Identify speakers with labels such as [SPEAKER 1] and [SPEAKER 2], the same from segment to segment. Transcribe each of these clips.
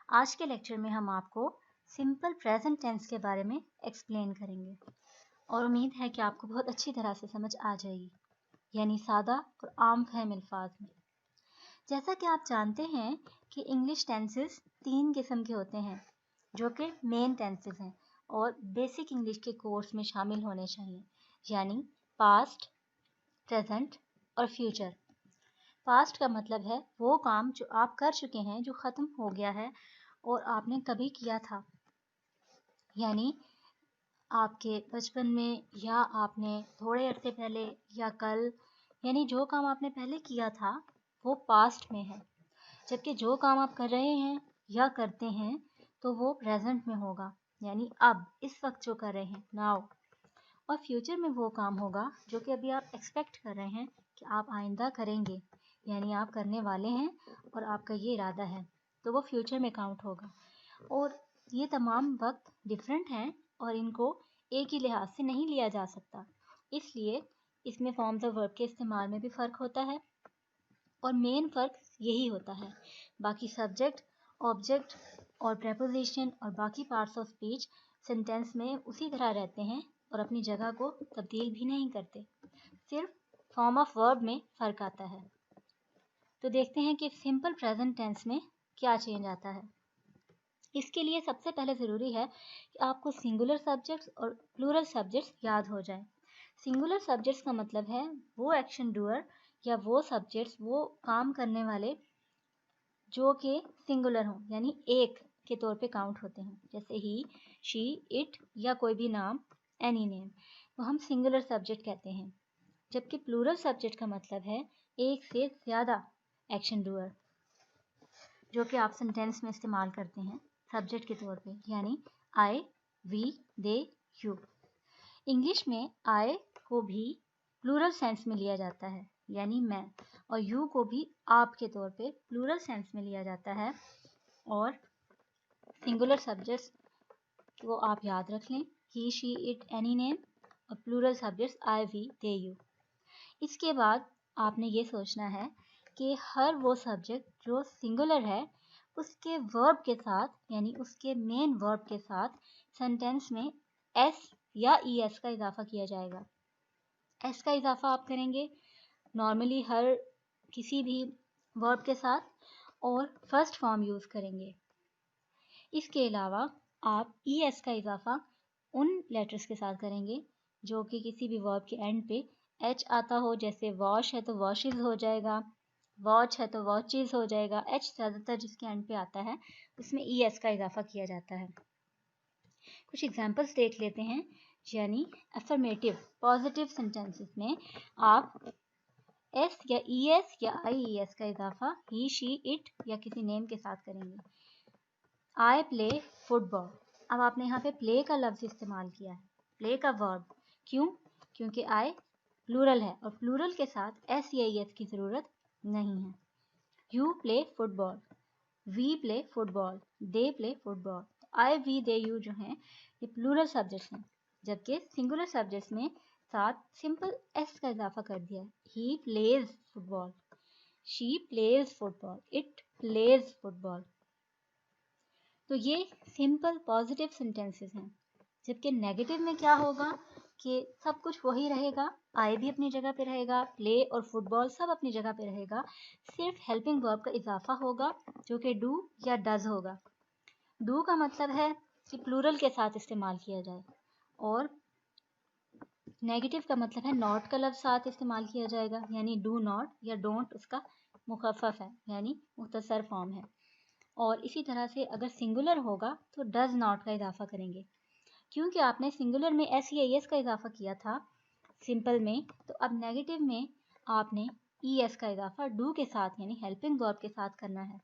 [SPEAKER 1] आज के लेक्चर में हम आपको सिंपल प्रेजेंट टेंस के बारे में एक्सप्लेन करेंगे और उम्मीद है कि आपको बहुत अच्छी तरह से समझ आ जाएगी, यानी सादा और आम फहम अल्फाज में। जैसा कि आप जानते हैं कि इंग्लिश टेंसेस 3 किस्म के होते हैं जो कि मेन टेंसेस हैं और बेसिक इंग्लिश के कोर्स में शामिल होने चाहिए, यानी पास्ट, प्रेजेंट और फ्यूचर। पास्ट का मतलब है वो काम जो आप कर चुके हैं, जो ख़त्म हो गया है और आपने कभी किया था, यानी आपके बचपन में या आपने थोड़े अरसे पहले या कल, यानी जो काम आपने पहले किया था वो पास्ट में है। जबकि जो काम आप कर रहे हैं या करते हैं तो वो प्रेजेंट में होगा, यानी अब इस वक्त जो कर रहे हैं, नाउ। और फ्यूचर में वो काम होगा जो कि अभी आप एक्सपेक्ट कर रहे हैं कि आप आइंदा करेंगे, यानी आप करने वाले हैं और आपका ये इरादा है, तो वो फ्यूचर में काउंट होगा। और ये तमाम वक्त डिफरेंट हैं और इनको एक ही लिहाज से नहीं लिया जा सकता, इसलिए इसमें फॉर्म्स ऑफ वर्ब के इस्तेमाल में भी फ़र्क होता है और मेन फ़र्क यही होता है। बाकी सब्जेक्ट, ऑब्जेक्ट और प्रेपोजिशन और बाकी पार्ट्स ऑफ स्पीच सेंटेंस में उसी तरह रहते हैं और अपनी जगह को तब्दील भी नहीं करते, सिर्फ फॉर्म ऑफ वर्ब में फ़र्क आता है। तो देखते हैं कि सिंपल प्रेजेंट टेंस में क्या चेंज आता है। इसके लिए सबसे पहले ज़रूरी है कि आपको सिंगुलर सब्जेक्ट्स और प्लूरल सब्जेक्ट्स याद हो जाएं। सिंगुलर सब्जेक्ट्स का मतलब है वो एक्शन डूअर या वो सब्जेक्ट्स, वो काम करने वाले जो कि सिंगुलर हों, यानी एक के तौर पे काउंट होते हैं, जैसे ही, शी, इट या कोई भी नाम, एनी नेम, तो हम सिंगुलर सब्जेक्ट कहते हैं। जबकि प्लूरल सब्जेक्ट का मतलब है एक से ज़्यादा एक्शन डूअर जो कि आप सेंटेंस में इस्तेमाल करते हैं सब्जेक्ट के तौर पे, यानी आई, वी, दे, यू। इंग्लिश में आई को भी प्लूरल सेंस में लिया जाता है, यानी मैं, और यू को भी आप के तौर पे प्लूरल सेंस में लिया जाता है। और सिंगुलर सब्जेक्ट्स को आप याद रख लें, he, she, it, any name, और plural subjects I, we, they, you. इसके बाद आपने ये सोचना है कि हर वो सब्जेक्ट जो सिंगुलर है उसके वर्ब के साथ, यानी उसके मेन वर्ब के साथ सेंटेंस में एस या ई एस का इजाफा किया जाएगा। एस का इजाफा आप करेंगे नॉर्मली हर किसी भी वर्ब के साथ और फर्स्ट फॉर्म यूज़ करेंगे। इसके अलावा आप ई एस का इजाफा उन लेटर्स के साथ करेंगे जो कि किसी भी वर्ब के एंड पे एच आता हो, जैसे वॉश है तो वॉशेज हो जाएगा, वॉच है तो वॉचेज हो जाएगा। एच ज़्यादातर जिसके एंड पे आता है उसमें ई एस का इजाफा किया जाता है। कुछ एग्जांपल्स देख लेते हैं, यानी अफर्मेटिव पॉजिटिव सेंटेंसेस में आप एस या ई एस या आई ई एस का इजाफा ही, शी, इट या किसी नेम के साथ करेंगे। आई प्ले फुटबॉल, अब आपने यहाँ पे प्ले का लफ्ज़ इस्तेमाल किया है, प्ले का वर्ब, क्यों? क्योंकि आई प्लूरल है और प्लूरल के साथ एस या ई एस की ज़रूरत नहीं है। You play football, we play football, they play football. I, we, they, you जो हैं ये प्लूरल सब्जेक्ट्स हैं, जबकि सिंगुलर सब्जेक्ट्स में साथ सिंपल एस का इजाफा कर दिया है। He plays football, she plays football, it plays football. तो ये सिंपल पॉजिटिव सेंटेंसेस हैं। जबकि नेगेटिव में क्या होगा कि सब कुछ वही रहेगा, आई भी अपनी जगह पे रहेगा, प्ले और फुटबॉल सब अपनी जगह पे रहेगा, सिर्फ हेल्पिंग वर्ब का इजाफा होगा जो कि डू या डज होगा। डू का मतलब है कि प्लूरल के साथ इस्तेमाल किया जाए और नेगेटिव का मतलब है नॉट का लफ्ज़ साथ इस्तेमाल किया जाएगा, यानी डू नॉट या डोंट उसका मुखफ़फ़ है, यानी मुख्तसर फॉर्म है। और इसी तरह से अगर सिंगुलर होगा तो डज नॉट का इजाफा करेंगे, क्योंकि आपने सिंगुलर में एस या एस का इजाफा किया था सिंपल में, तो अब नेगेटिव में आपने ई एस का इजाफा डू के साथ यानी हेल्पिंग वर्ब के साथ करना है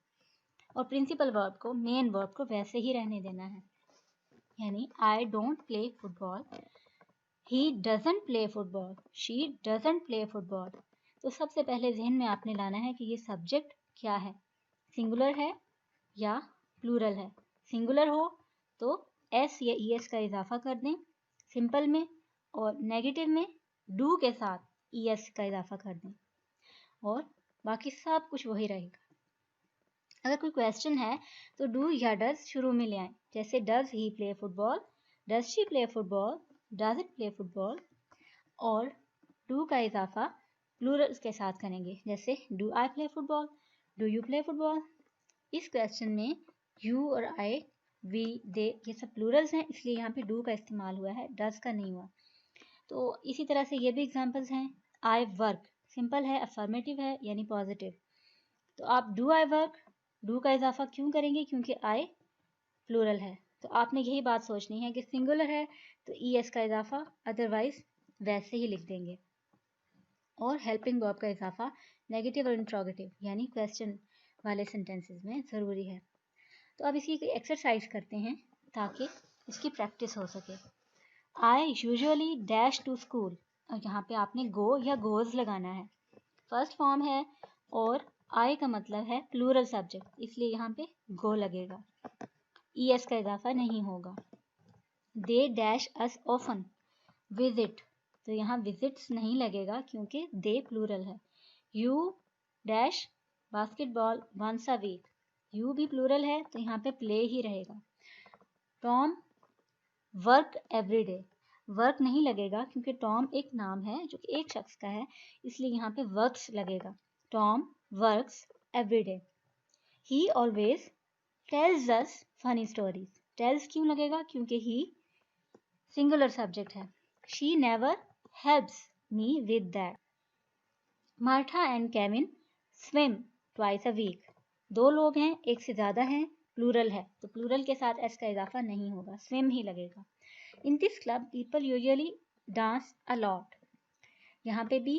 [SPEAKER 1] और प्रिंसिपल वर्ब को, मेन वर्ब को वैसे ही रहने देना है, यानी I don't play football, he doesn't play football, she doesn't play football. तो सबसे पहले जहन में आपने लाना है कि ये सब्जेक्ट क्या है, सिंगुलर है या प्लूरल है। सिंगुलर हो तो एस या ई एस का इजाफा कर दें सिंपल में, और नेगेटिव में डू के साथ ई एस का इजाफा कर दें और बाकी सब कुछ वही रहेगा। अगर कोई क्वेश्चन है तो डू या डज शुरू में ले आए, जैसे does he play football, does she play football, does it play football. और डू का इजाफा प्लूरल्स के साथ करेंगे, जैसे do I play football, do you play football. इस क्वेश्चन में यू और आई, वी, दे ये सब प्लूरल्स हैं, इसलिए यहाँ पे डू का इस्तेमाल हुआ है, डज का नहीं हुआ। तो इसी तरह से ये भी एग्जांपल्स हैं। आई वर्क सिंपल है, अफर्मेटिव है यानी पॉजिटिव, तो आप डू आई वर्क, डू का इजाफा क्यों करेंगे, क्योंकि आई प्लूरल है। तो आपने यही बात सोचनी है कि सिंगुलर है तो ई एस का इजाफा, अदरवाइज वैसे ही लिख देंगे। और हेल्पिंग वर्ब का इजाफा नेगेटिव और इंट्रोगेटिव यानी क्वेश्चन वाले सेंटेंसेस में ज़रूरी है। तो अब इसकी एक्सरसाइज करते हैं ताकि इसकी प्रैक्टिस हो सके। I usually dash to school, और यहाँ पे आपने गो या गोज लगाना है, फर्स्ट फॉर्म है और आई का मतलब है प्लूरल सब्जेक्ट, इसलिए यहाँ पे गो लगेगा, ई एस का इजाफा नहीं होगा। They dash us often, visit, तो यहाँ विजिट्स नहीं लगेगा क्योंकि दे प्लूरल है। You dash basketball once a week, you भी प्लूरल है तो यहाँ पे प्ले ही रहेगा। Tom work every day, work नहीं लगेगा क्योंकि टॉम एक नाम है जो कि एक शख्स का है, इसलिए यहाँ पे वर्क्स लगेगा। Tom works every day. He always tells us funny stories, tells क्यों लगेगा, क्योंकि ही सिंगुलर सब्जेक्ट है। She never helps me with that. Martha and Kevin swim twice a week, दो लोग हैं, एक से ज़्यादा हैं, प्लूरल है तो प्लूरल के साथ एस का इजाफा नहीं होगा, स्विम ही लगेगा। In this club people usually dance a lot, यहाँ पे भी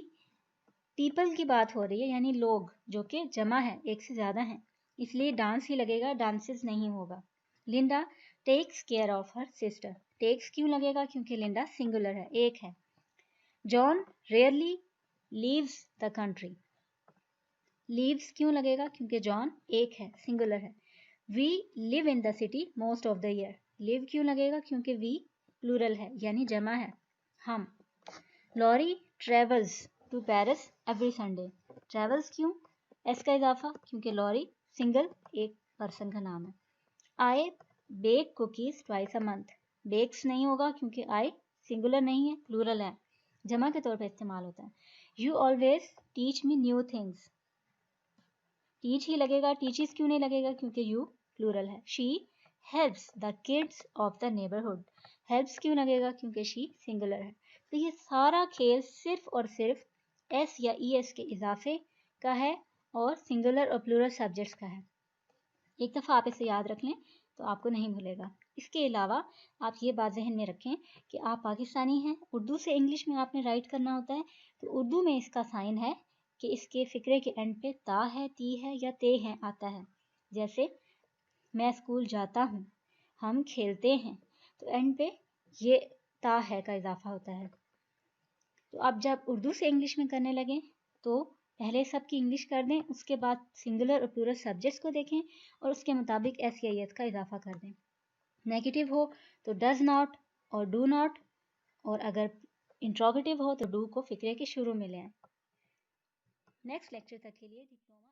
[SPEAKER 1] पीपल की बात हो रही है यानी लोग, जो कि जमा है, एक से ज़्यादा हैं, इसलिए डांस ही लगेगा, डांसेस नहीं होगा। Linda takes care of her sister, takes क्यों लगेगा, क्योंकि लिंडा सिंगुलर है, एक है। John rarely leaves the country, leaves क्यों लगेगा, क्योंकि जॉन एक है, सिंगुलर है। We live in the city most of the year, live क्यों लगेगा, क्योंकि वी प्लूरल है यानी जमा है, हम। Laurie travels to Paris every Sunday, travels क्यों, एस का इजाफा, क्योंकि लॉरी सिंगल एक पर्सन का नाम है। I bake cookies twice a month, bakes नहीं होगा क्योंकि आई सिंगुलर नहीं है, प्लूरल है, जमा के तौर पे इस्तेमाल होता है। You always teach me new things, teach ही लगेगा, टीचीज क्यों नहीं लगेगा, क्योंकि यू प्लूरल है। She helps the kids of the neighbourhood, helps क्यों लगेगा, क्योंकि शी सिंगुलर है। तो ये सारा खेल सिर्फ और सिर्फ एस या ई एस के इजाफे का है और सिंगुलर और प्लूरल सब्जेक्ट्स का है। एक दफ़ा आप इसे याद रख लें तो आपको नहीं भूलेगा। इसके अलावा आप ये बात जहन में रखें कि आप पाकिस्तानी हैं, उर्दू से इंग्लिश में आपने राइट करना होता है, तो उर्दू में इसका साइन है कि इसके फ़िक्रे के एंड पे ता है, ती है या ते है आता है। जैसे मैं स्कूल जाता हूँ, हम खेलते हैं, तो एंड पे ये ता है का इजाफा होता है। तो आप जब उर्दू से इंग्लिश में करने लगें तो पहले सबकी इंग्लिश कर दें, उसके बाद सिंगुलर और प्लूरल सब्जेक्ट्स को देखें और उसके मुताबिक एस या एस का इजाफा कर दें। नेगेटिव हो तो डज नॉट और डू नॉट, और अगर इंट्रोगेटिव हो तो डू को फिक्रे के शुरू में ले आएं। नेक्स्ट लेक्चर तक के लिए डिप्लोमा